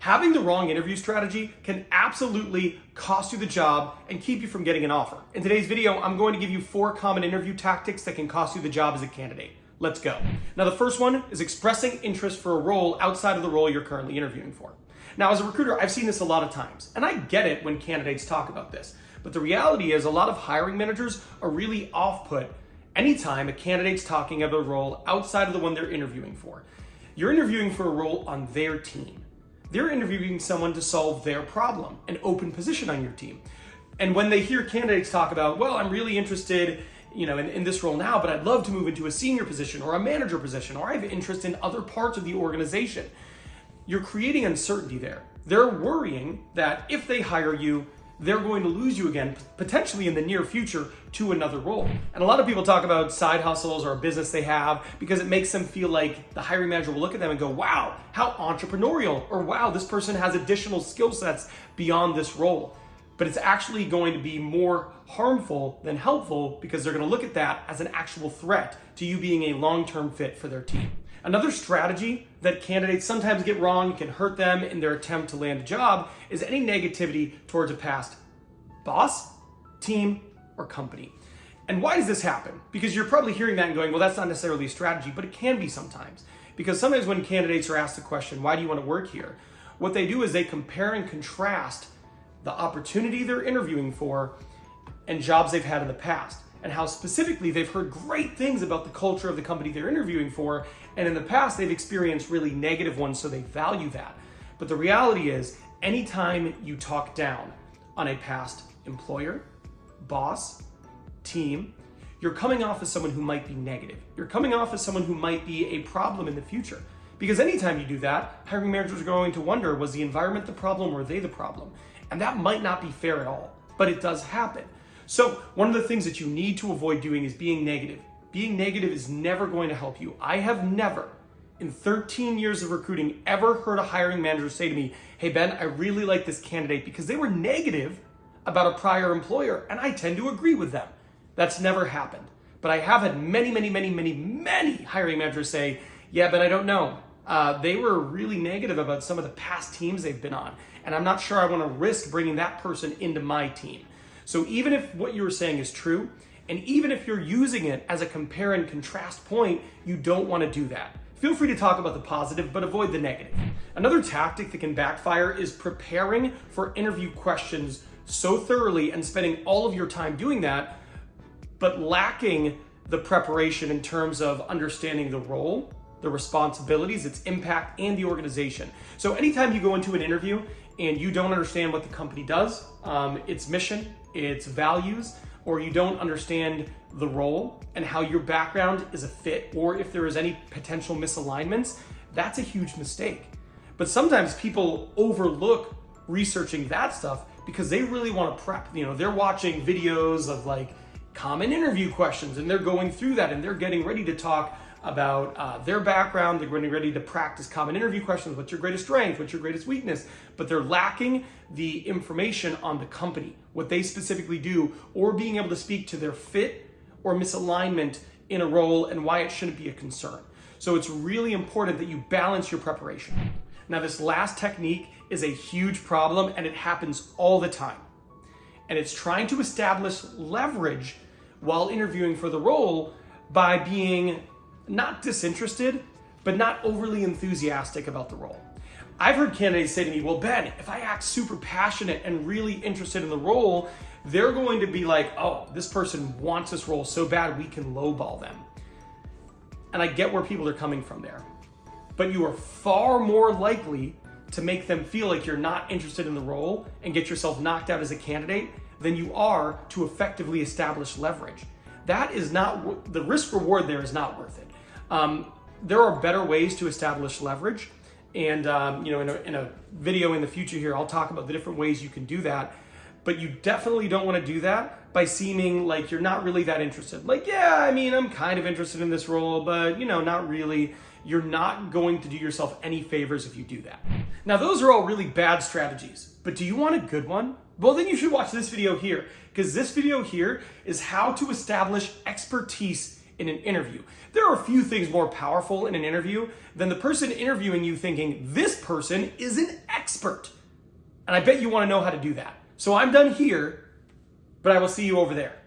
Having the wrong interview strategy can absolutely cost you the job and keep you from getting an offer. In today's video, I'm going to give you 4 common interview tactics that can cost you the job as a candidate. Let's go. Now, the first one is expressing interest for a role outside of the role you're currently interviewing for. Now, as a recruiter, I've seen this a lot of times, and I get it when candidates talk about this. But the reality is a lot of hiring managers are really off-put anytime a candidate's talking about a role outside of the one they're interviewing for. You're interviewing for a role on their team. They're interviewing someone to solve their problem, an open position on your team. And when they hear candidates talk about, well, I'm really interested in this role now, but I'd love to move into a senior position or a manager position, or I have interest in other parts of the organization, you're creating uncertainty there. They're worrying that if they hire you, they're going to lose you again, potentially in the near future, to another role. And a lot of people talk about side hustles or a business they have because it makes them feel like the hiring manager will look at them and go, wow, how entrepreneurial, or wow, this person has additional skill sets beyond this role. But it's actually going to be more harmful than helpful because they're going to look at that as an actual threat to you being a long-term fit for their team. Another strategy that candidates sometimes get wrong, can hurt them in their attempt to land a job, is any negativity towards a past boss, team, or company. And why does this happen? Because you're probably hearing that and going, well, that's not necessarily a strategy, but it can be sometimes. Because sometimes when candidates are asked the question, why do you want to work here? What they do is they compare and contrast the opportunity they're interviewing for and jobs they've had in the past, and how specifically they've heard great things about the culture of the company they're interviewing for, and in the past they've experienced really negative ones, so they value that. But the reality is, anytime you talk down on a past employer, boss, team, you're coming off as someone who might be negative. You're coming off as someone who might be a problem in the future. Because anytime you do that, hiring managers are going to wonder, was the environment the problem, or were they the problem? And that might not be fair at all, but it does happen. So one of the things that you need to avoid doing is being negative. Being negative is never going to help you. I have never, in 13 years of recruiting, ever heard a hiring manager say to me, hey Ben, I really like this candidate, because they were negative about a prior employer, and I tend to agree with them. That's never happened. But I have had many hiring managers say, yeah, but I don't know. They were really negative about some of the past teams they've been on, and I'm not sure I want to risk bringing that person into my team. So even if what you were saying is true, and even if you're using it as a compare and contrast point, you don't want to do that. Feel free to talk about the positive, but avoid the negative. Another tactic that can backfire is preparing for interview questions so thoroughly and spending all of your time doing that, but lacking the preparation in terms of understanding the role, the responsibilities, its impact, and the organization. So anytime you go into an interview and you don't understand what the company does, its mission, its values, or you don't understand the role and how your background is a fit, or if there is any potential misalignments, that's a huge mistake. But sometimes people overlook researching that stuff because they really want to prep. They're watching videos of like common interview questions, and they're going through that, and they're getting ready to talk about their background. They're getting ready to practice common interview questions. What's your greatest strength? What's your greatest weakness? But they're lacking the information on the company, what they specifically do, or being able to speak to their fit or misalignment in a role and why it shouldn't be a concern. So it's really important that you balance your preparation. Now, this last technique is a huge problem, and it happens all the time. And it's trying to establish leverage while interviewing for the role by being not disinterested, but not overly enthusiastic about the role. I've heard candidates say to me, well, Ben, if I act super passionate and really interested in the role, they're going to be like, oh, this person wants this role so bad we can lowball them. And I get where people are coming from there. But you are far more likely to make them feel like you're not interested in the role and get yourself knocked out as a candidate than you are to effectively establish leverage. That is not, the risk reward there is not worth it. There are better ways to establish leverage. And in a video in the future here, I'll talk about the different ways you can do that. But you definitely don't want to do that by seeming like you're not really that interested. Like, yeah, I'm kind of interested in this role, but not really. You're not going to do yourself any favors if you do that. Now, those are all really bad strategies, but do you want a good one? Well, then you should watch this video here, because this video here is how to establish expertise in an interview. There are a few things more powerful in an interview than the person interviewing you thinking this person is an expert expert. And I bet you want to know how to do that. So I'm done here, but I will see you over there.